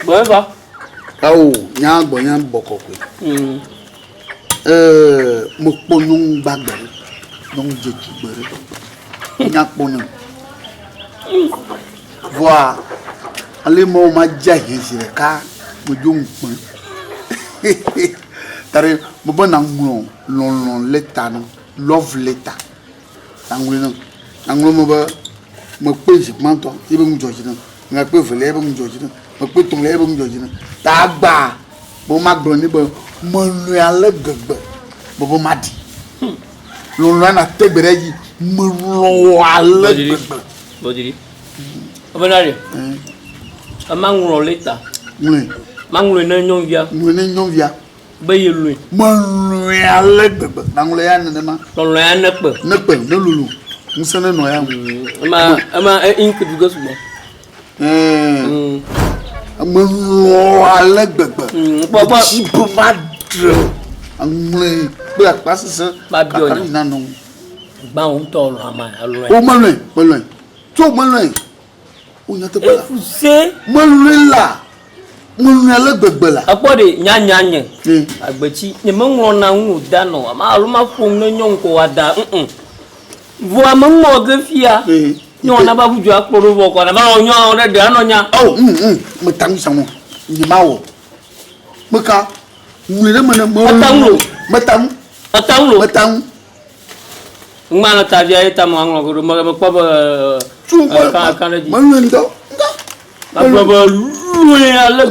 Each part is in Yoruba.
Whatever. Oh, nyang boyan boko kwe. Mokponong bagay. Nong jeki bere. Nyak ponong. Voilà. Allez mo ma jahi sireka. Mo jong pon. Tare mo bonang mo lon leta no. Love letter. Anglo mo ba mo pèsè manto. Ibe mo joji no. Nga pe vele ibe mo joji no. Mo pe ton le ibe mo joji no. Ta gba bo ma gbon ni bo mo lu ale gbegbe. Bo ma di. Lo na tegbere yi mo lo ale gbegbe. Bojiri. Obenare. Amangro leta. Oui. Mangro na nyonvia. Mo ne nyonvia. Be yelu. Mo lu ale gbegbe. Nanglo ya ne ma. Lo ya nekpe. Nekpe no lulu. Musene no ya. Ama ink du gosumo. Mo lu ale gbegbe. Papa si bo ma dre. Angle pe apasise. Ba bi ona. Na no. Ba on to lo ama alo. O mo lo. To mo lo. O nya te bala. Efuse. Mo lu la. Mo lu ale gbegbe la. Apode nyanyanye. Agbechi ne monwo na wu da no ama aluma fon na nyonko wada. Voa mo ge fia. Nyo na ba buju akporo bo ko na ba onyo on de anonya. Oh, mo tang sanwo. Ni mawo. Mo ka. Mo le mo na mo. Matang. Ngmana ta dia eta mo anglo ko mo ko ba. Ka na ji. Mo ndo. Ba lu ale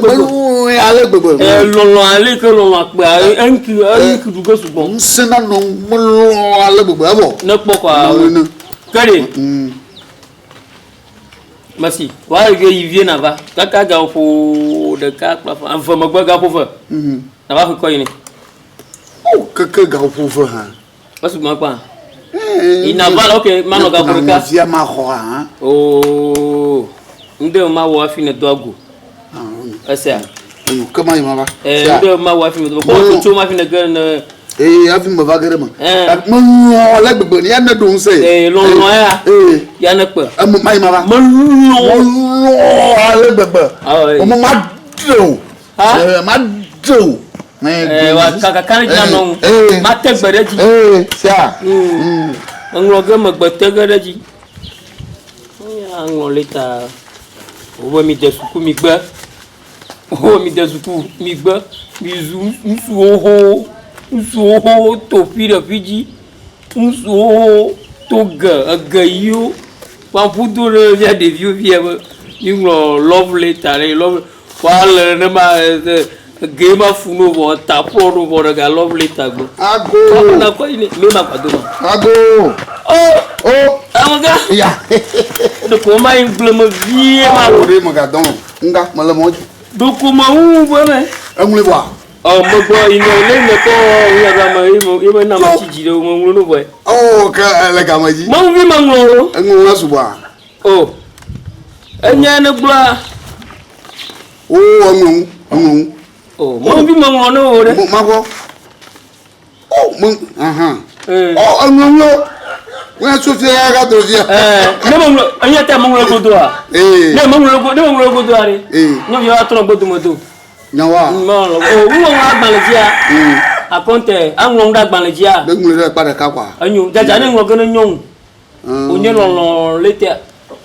gbegbe. Lo ale ko lo ma pe anki du go sugbon. Nsena no mo lo ale gbegbe abo. Ne po kwa. Kare. Merci. Wa ge yivie na va. Kaka ga fo de ka pa fa. Anfa magba ga fo fa. Na va ko yini. Oh, kaka ga fo fa ha. Wasu ma pa. Ina va OK, mano ga fo ka. Via ma ho ha. Oh. Nde ma wo afi ne doago. Asa. Comment il va? Nde ma wo afi ne doago. Ko to ma fi ne ga na afi me va gere ma. Mo la gbegbe ni ya na do nse. Lo ya. Ya na pe. Mo mai ma ba. Mo la gbegbe. O mo ma do. Ma do. Wa kaka ja no. Ma te gbere ji. Sia. Nglo ga ma gbe te gere ji. Ya nglo leta. O mi de suku mi gbe. O mi de suku mi gbe. Mi zu nsu oho. Nsu oho to fi de fiji. Nsu oho to ga wa pudo le ya de vieux vie. Nglo love letter love. Wa le ne ma game of no bo tapo no bo ga love letter go. Ago. Na ko ni me ma pado ma. Ago. Oh. Amaga. Ya. De ko ma implemo vie ma ore mo ga don. Nga mala mo. Do ko ma u bo me. Amule bo. Mo bo ino le ko ya ga ma imo na ma chiji de mo ngulu no boy. Oh ka la ga ma ji. Mo vi ma ngulu. Ngulu na suba. Oh. Enya na bla. Oh ngulu. Oh, mo vi ma ngulu no ore. Ma ko. Oh, mo Oh, ngulu. Wa so se ya ga do dia. Ne mo ngulu, anya ta mo ngulu ko do a. Ne mo ngulu ko do ari. No yo atro bodu mo do. Nyawa. Mo wo wa gbalejia. Akonte anwo nda gbalejia. Be ngulu re pa de ka kwa. Anyu jaja ne ngo gene nyon. Onye lo lete.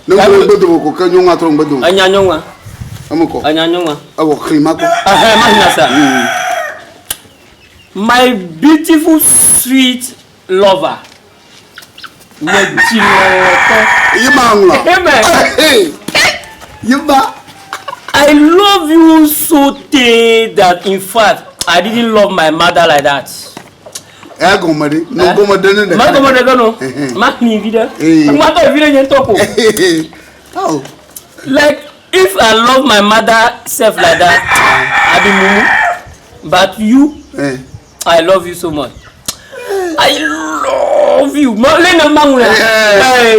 Ne ngulu bodu ko ka nyon atro bodu. Anya nyonwa. Amuko. Anya nyonwa. Awo krima ko. Mahina sa. My beautiful sweet lover. I love you so that in fact I didn't love my mother like that. Like if I love my mother self like that, I be mumu. But you, I love you so much. I love you. Malena mangula.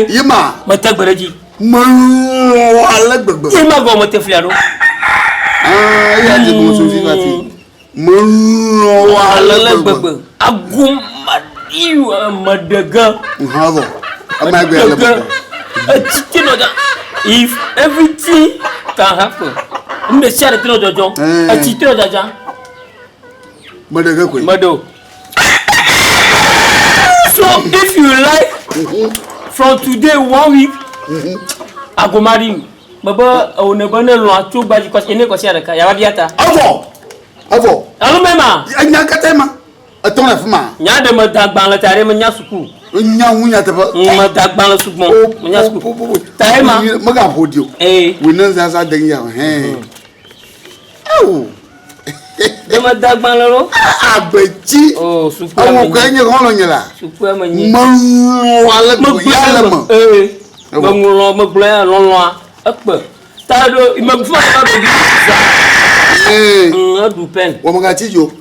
Yima. Mata baraji. Ala gbegbe. Yima go mata fiaro. Ya je mo so fi fati. Ala gbegbe. Agum madiu madaga. Havo. Amagbe ala gbegbe. If everything can happen, me share trop jojo. A ti trop jaja. Madaga ko. Mado. So if you like from today 1 week I go marry you. Baba on e bonne lo atu ba ji ko ene ko share ka ya wadiata. Avo. Alo mema. Anya katema. Atona fuma. Nya de ma dagban la tare ma nya suku. Nya wunya te ba. Ma dagban la suku mo. Ma nya suku. Tare ma. Maga hodio. We nan za den ya he. De ma dagban la lo. Abeji. Oh, suku. Awo ko enye ko lo nyela. Suku ma nyi. Ma wala ko ya ma. Ma ngulo ma bla lo lo akpa. Ta do ma fu ma do bi. Adu pen. Wo maga tijo.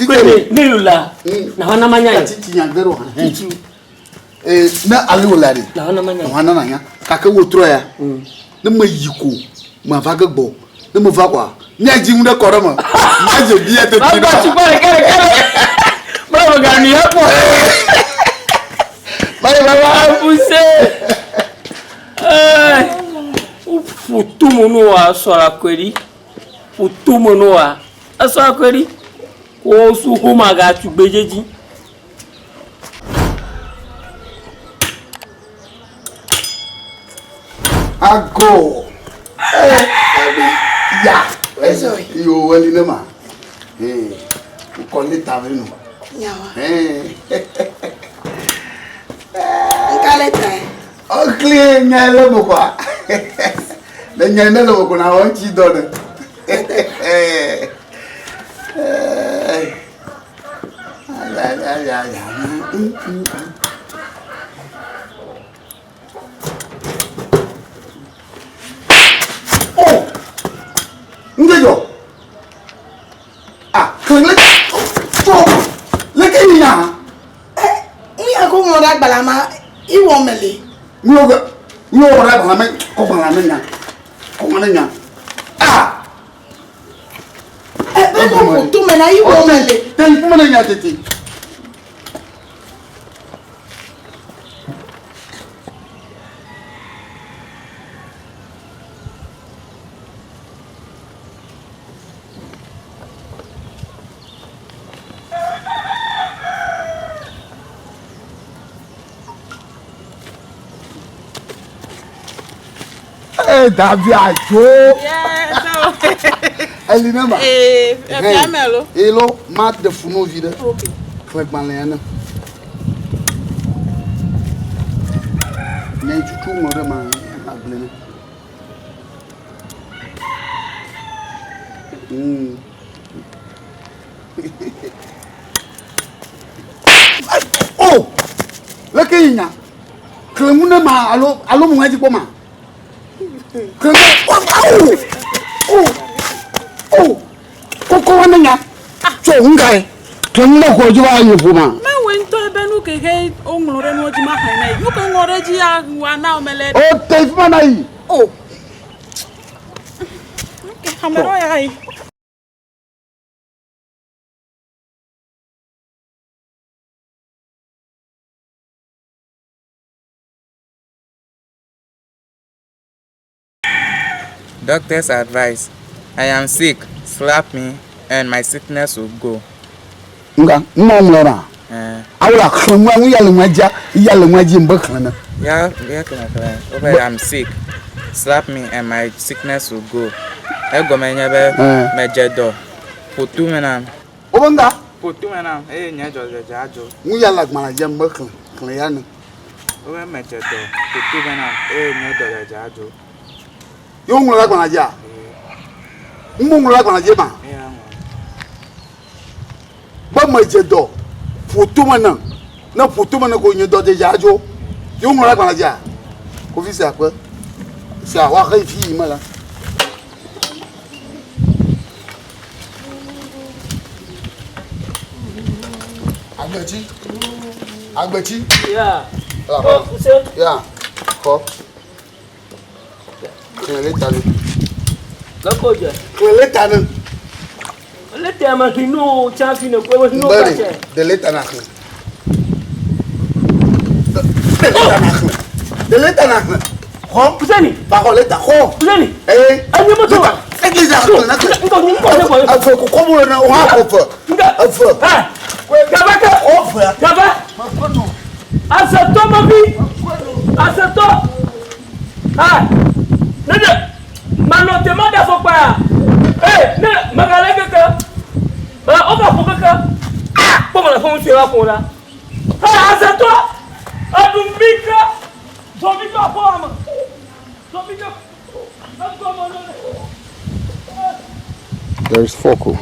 Kwene nilula na wana manyanya titi nyangero na alulari na wana manyanya wana nanya kaka wotro ya na mayiko ma vaga gbo na mo vakwa nya jingu koroma ma je biya te tira ba chupare kare ba gani hapo ba puse ufutumu no asora kweri utumu no asora kweri ko su huma ga tugbejeji ago ya yo wali na ma ko ni tavenu nyawa nkaleta o clean nyale mo kwa na nyane lo ko na won chi do ne Oh, ngejo. Kele. Oh, leke ni na. Mi ako mo ra balama iwo mele. Mo ra balama ko balama nya. Ko mana nya. Ko tu mena iwo mele. Ten mana nya tete. Davi ajo. Ali na ma. Fiamelo. Elo mat de funo vida. OK. Foi banlena. Nem chuchu ngore ma ablene. Oh! Lakinya. Klemuna ma alo mo ngaji poma. Koko wananya so ngai tonle ko jiwa yufu ma ma wento ebenu ke he onglore no ji ma kan na yu ko ngore ji ya wa na omele o teif manai oh okay hamero ya ai Doctor's advice. I am sick. Slap me and my sickness will go. Nga ngomlora. Awla khumwa yale mwaji mbakhana. Yeah, okay, I'm sick. Slap me and my sickness will go. I go menyabe mejedo. Potu menam. Obanga. Potu menam. Nyajo jajo. Nguyala manaje mbakhana yana. Owe mejedo. Potu menam. Nyajo jajo. Yo ngula kwa naja. Ngula kwa naje ma. Ba majedo. Potu menam. Na potu menam ko nyedo jajo. Yo ngula kwa naja. Ko fi sa kwa. Sa wa kai fi mala. Agbechi? Yeah. Yeah. Ko. Kele tanu. Lakoja. Kele tanu. Lete ama hino chafi ne kwa hino kache. De leta na khne. De leta na khne. d'accord. Pusani. Parole est d'accord. Pusani. Eh. Ani moto. Église à la Ngo Afo comment on a offre. Afo. Ah. Gabaka. Offre. Gaba. Asato mabi. Asato. Ah. Nene. Mano te manda fo pa. Eh, ne magalenge ka. Ba oba fo ka. Ah, como la fo nsi wa ko la. Ah, asato. Adumbika. Zobika fo ama. Zobika. There's Foco.